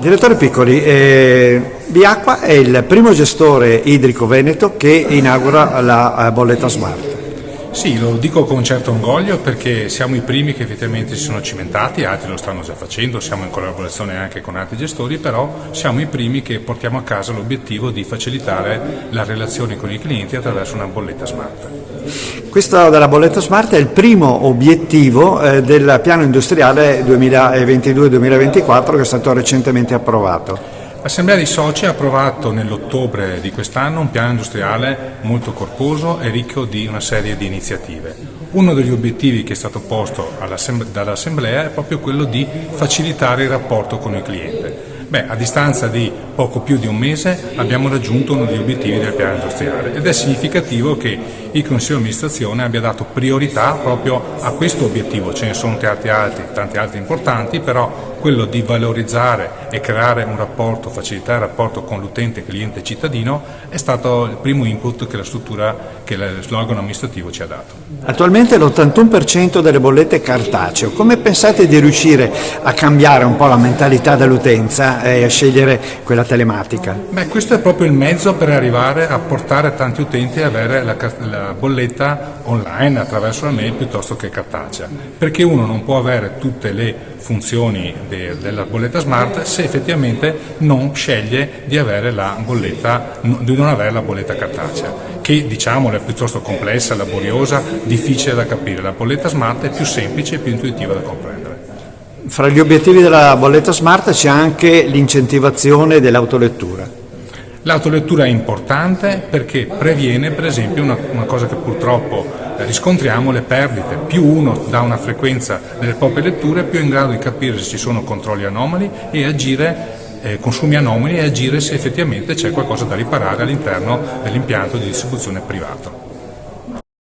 Direttore Piccoli, Biacqua è il primo gestore idrico veneto che inaugura la bolletta smart. Sì, lo dico con un certo orgoglio perché siamo i primi che effettivamente si sono cimentati, altri lo stanno già facendo, siamo in collaborazione anche con altri gestori, però siamo i primi che portiamo a casa l'obiettivo di facilitare la relazione con i clienti attraverso una bolletta smart. Questo della bolletta smart è il primo obiettivo del piano industriale 2022-2024 che è stato recentemente approvato. L'Assemblea dei Soci ha approvato nell'ottobre di quest'anno un piano industriale molto corposo e ricco di una serie di iniziative. Uno degli obiettivi che è stato posto dall'Assemblea è proprio quello di facilitare il rapporto con il cliente. A distanza di poco più di un mese abbiamo raggiunto uno degli obiettivi del piano industriale ed è significativo che il Consiglio di amministrazione abbia dato priorità proprio a questo obiettivo. Ce ne sono tanti altri importanti, però quello di valorizzare e creare un rapporto, facilitare il rapporto con l'utente, cliente e cittadino è stato il primo input che la struttura, che l'organo amministrativo ci ha dato. Attualmente l'81% delle bollette è cartaceo. Come pensate di riuscire a cambiare un po' la mentalità dell'utenza e a scegliere quella telematica? Questo è proprio il mezzo per arrivare a portare tanti utenti a avere la bolletta online attraverso la mail piuttosto che cartacea, perché uno non può avere tutte le funzioni della bolletta smart se effettivamente non sceglie di avere di non avere la bolletta cartacea, che diciamolo è piuttosto complessa, laboriosa, difficile da capire. La bolletta smart è più semplice e più intuitiva da comprendere. Fra gli obiettivi della bolletta smart c'è anche l'incentivazione dell'autolettura. L'autolettura è importante perché previene, per esempio, una cosa che purtroppo riscontriamo, le perdite. Più uno dà una frequenza delle proprie letture, più è in grado di capire se ci sono controlli anomali e agire, consumi anomali, e agire se effettivamente c'è qualcosa da riparare all'interno dell'impianto di distribuzione privato.